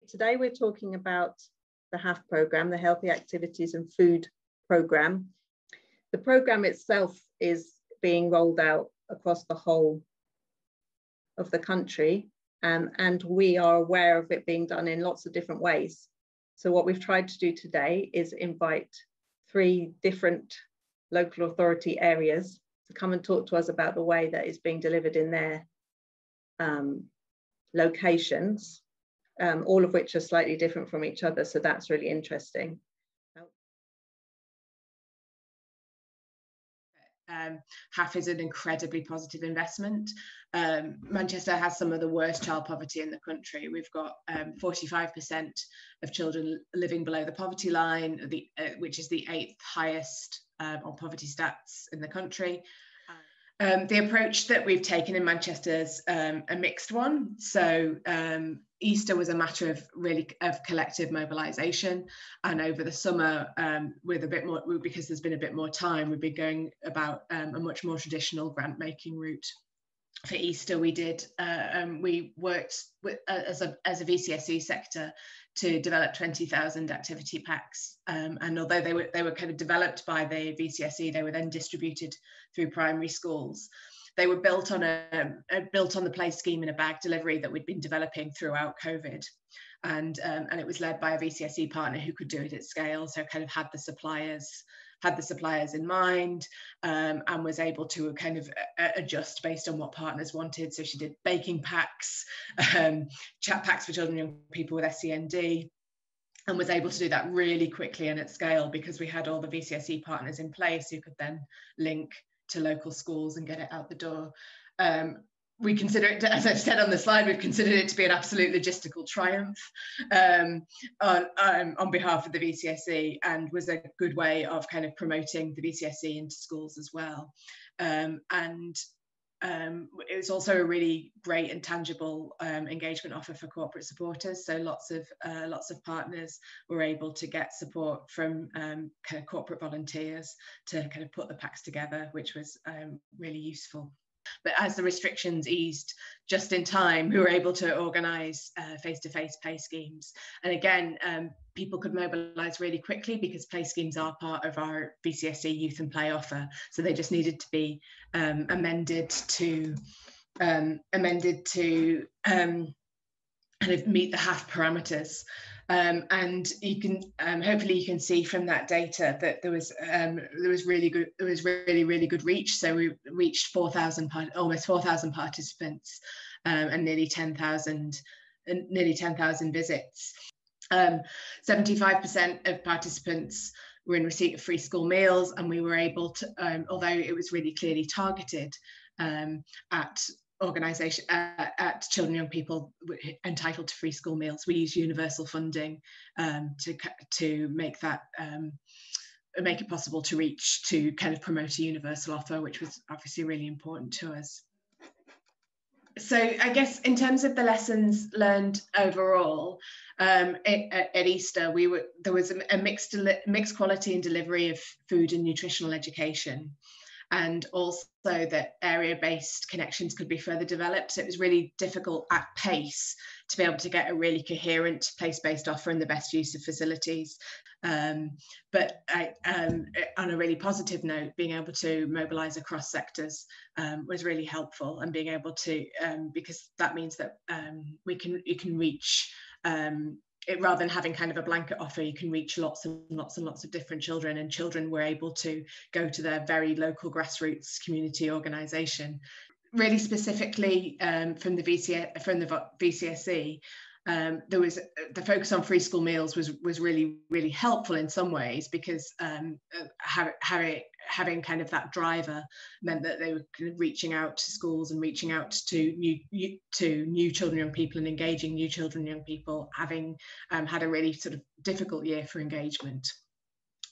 Today we're talking about the HAF programme, the Healthy Activities and Food programme. The programme itself is being rolled out across the whole of the country, and we are aware of it being done in lots of different ways. So what we've tried to do today is invite 3 different local authority areas to come and talk to us about the way that it's being delivered in their locations, all of which are slightly different from each other. So that's really interesting. HAF is an incredibly positive investment. Manchester has some of the worst child poverty in the country. We've got 45% of children living below the poverty line, which is the 8th highest on poverty stats in the country. The approach that we've taken in Manchester is a mixed one. So Easter was a matter of collective mobilisation, and over the summer, with a bit more, because there's been a bit more time, we've been going about a much more traditional grant making route. For Easter, we worked with, as a VCSE sector to develop 20,000 activity packs, and although they were kind of developed by the VCSE, they were then distributed through primary schools. They were built on the play scheme in a bag delivery that we'd been developing throughout COVID, and it was led by a VCSE partner who could do it at scale. So kind of had the suppliers in mind, and was able to kind of adjust based on what partners wanted. So she did baking packs, chat packs for children and young people with SEND, and was able to do that really quickly and at scale because we had all the VCSE partners in place who could then link to local schools and get it out the door. We consider it, as I've said on the slide, we've considered it to be an absolute logistical triumph on behalf of the VCSE, and was a good way of kind of promoting the VCSE into schools as well. It was also a really great and tangible engagement offer for corporate supporters. So lots of partners were able to get support from kind of corporate volunteers to kind of put the packs together, which was really useful. But as the restrictions eased just in time, we were able to organise face-to-face play schemes. And again, people could mobilise really quickly because play schemes are part of our VCSE youth and play offer. So they just needed to be amended to kind of meet the HAF parameters. And you can hopefully you can see from that data that there was really good reach. So we reached almost 4,000 participants, and nearly 10,000 visits. 75% of participants were in receipt of free school meals, and we were able to, although it was really clearly targeted at organisation at children and young people entitled to free school meals, we use universal funding to make that make it possible to reach, to kind of promote a universal offer, which was obviously really important to us. So I guess in terms of the lessons learned overall, at Easter, there was a mixed quality and delivery of food and nutritional education, and also that area-based connections could be further developed. So it was really difficult at pace to be able to get a really coherent place-based offer and the best use of facilities. But on a really positive note, being able to mobilise across sectors was really helpful, and being able to, because that means that you can reach, rather than having kind of a blanket offer, you can reach lots and lots of different children, and children were able to go to their very local grassroots community organisation. Really specifically from the VCSE, there was the focus on free school meals was really helpful in some ways, because having kind of that driver meant that they were kind of reaching out to schools and reaching out to new children and young people, and engaging new children and young people, having had a really sort of difficult year for engagement.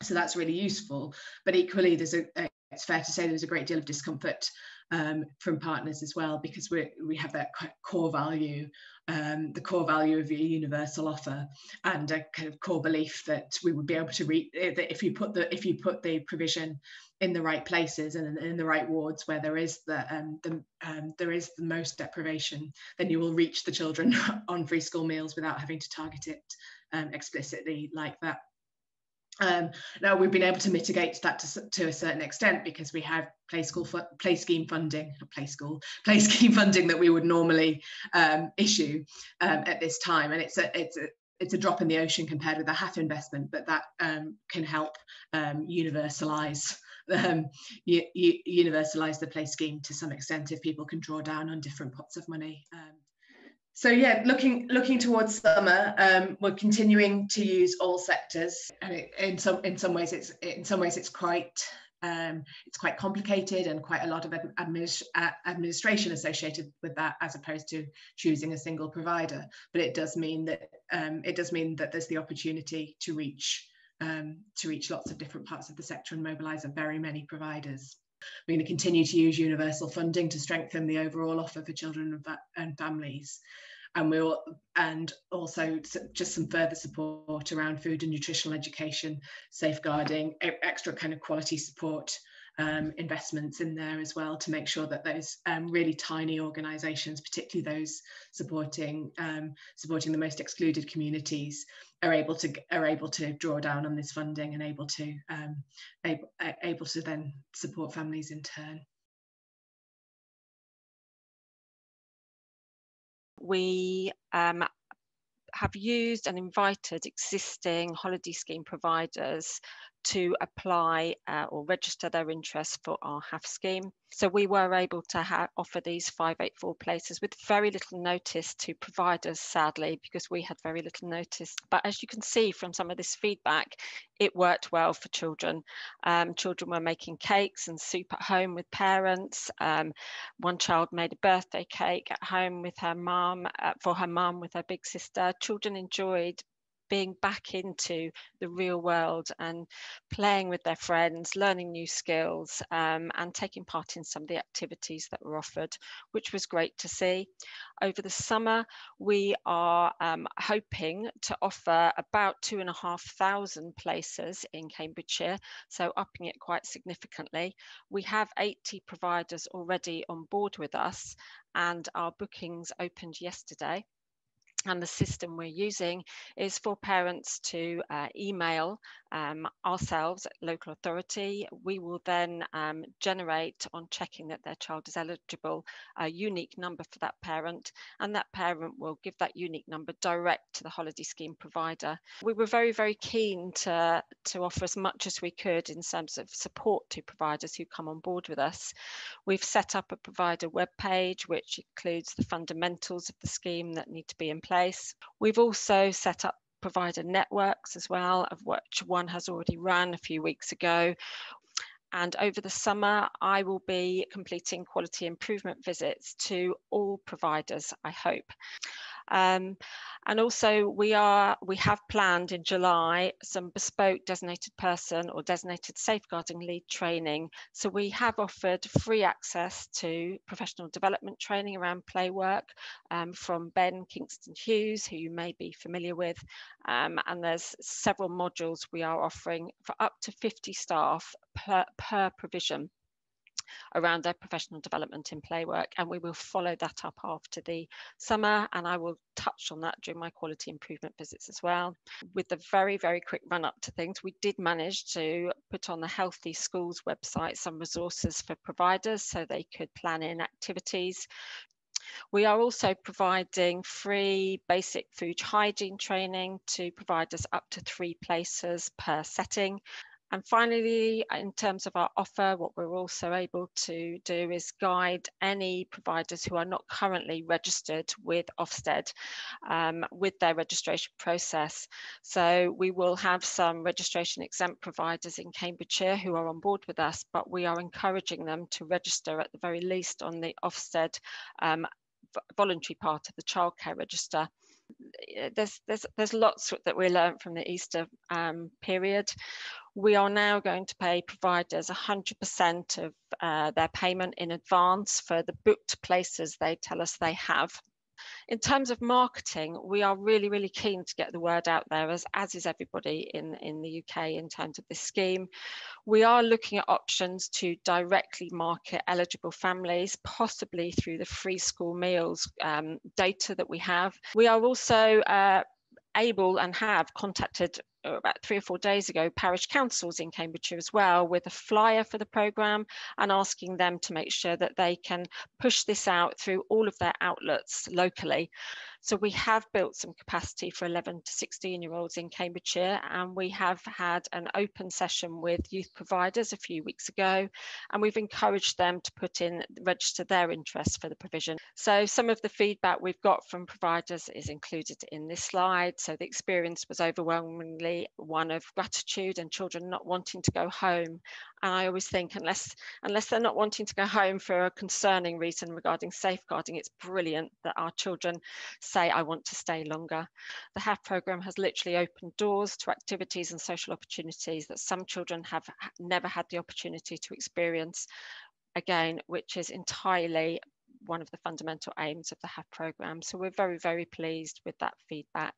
So that's really useful. But equally, it's fair to say there's a great deal of discomfort from partners as well, because we have that core value the core value of a universal offer, and a kind of core belief that we would be able to reach that if you put the provision in the right places and in the right wards where there is the most deprivation, then you will reach the children on free school meals without having to target it explicitly like that. Now we've been able to mitigate that to a certain extent because we have play scheme funding that we would normally issue at this time, and it's a drop in the ocean compared with the HAF investment, but that can help universalise the play scheme to some extent if people can draw down on different pots of money. So yeah, looking towards summer, we're continuing to use all sectors, and in some ways it's quite complicated and quite a lot of administration associated with that, as opposed to choosing a single provider. But it does mean that there's the opportunity to reach lots of different parts of the sector and mobilise very many providers. We're going to continue to use universal funding to strengthen the overall offer for children and families, and also just some further support around food and nutritional education, safeguarding, extra kind of quality support investments in there as well, to make sure that those really tiny organisations, particularly those supporting the most excluded communities, are able to draw down on this funding and able to then support families in turn. We have used and invited existing holiday scheme providers to apply or register their interest for our HAF scheme. So we were able to offer these 584 places with very little notice to providers, sadly, because we had very little notice. But as you can see from some of this feedback, it worked well for children. Children were making cakes and soup at home with parents. One child made a birthday cake at home with her mum, for her mum with her big sister. Children enjoyed being back into the real world and playing with their friends, learning new skills, and taking part in some of the activities that were offered, which was great to see. Over the summer, we are hoping to offer about 2,500 places in Cambridgeshire, so upping it quite significantly. We have 80 providers already on board with us, and our bookings opened yesterday. And the system we're using is for parents to email ourselves at local authority. We will then generate, on checking that their child is eligible, a unique number for that parent, and that parent will give that unique number direct to the holiday scheme provider. We were very, very keen to offer as much as we could in terms of support to providers who come on board with us. We've set up a provider webpage, which includes the fundamentals of the scheme that need to be in place. We've also set up provider networks as well, of which one has already run a few weeks ago. And over the summer, I will be completing quality improvement visits to all providers, I hope. And also we have planned in July some bespoke designated person or designated safeguarding lead training. So we have offered free access to professional development training around play work from Ben Kingston Hughes, who you may be familiar with. And there's several modules we are offering for up to 50 staff per provision around their professional development in play work, and we will follow that up after the summer, and I will touch on that during my quality improvement visits as well. With the very, very quick run up to things, we did manage to put on the Healthy Schools website some resources for providers so they could plan in activities. We are also providing free basic food hygiene training to providers up to 3 places per setting. And finally, in terms of our offer, what we're also able to do is guide any providers who are not currently registered with Ofsted with their registration process. So we will have some registration exempt providers in Cambridgeshire who are on board with us, but we are encouraging them to register at the very least on the Ofsted voluntary part of the childcare register. There's lots that we learned from the Easter period. We are now going to pay providers 100% of their payment in advance for the booked places they tell us they have. In terms of marketing, we are really, really keen to get the word out there, as is everybody in the UK in terms of this scheme. We are looking at options to directly market eligible families, possibly through the free school meals data that we have. We are also able and have contacted about 3 or 4 days ago parish councils in Cambridgeshire as well with a flyer for the programme, and asking them to make sure that they can push this out through all of their outlets locally. So we have built some capacity for 11 to 16-year-olds in Cambridgeshire, and we have had an open session with youth providers a few weeks ago, and we've encouraged them to register their interest for the provision. So some of the feedback we've got from providers is included in this slide. So the experience was overwhelmingly one of gratitude and children not wanting to go home. And I always think unless they're not wanting to go home for a concerning reason regarding safeguarding, it's brilliant that our children say, I want to stay longer. The HAF programme has literally opened doors to activities and social opportunities that some children have never had the opportunity to experience, again, which is entirely one of the fundamental aims of the HAF programme. So we're very, very pleased with that feedback.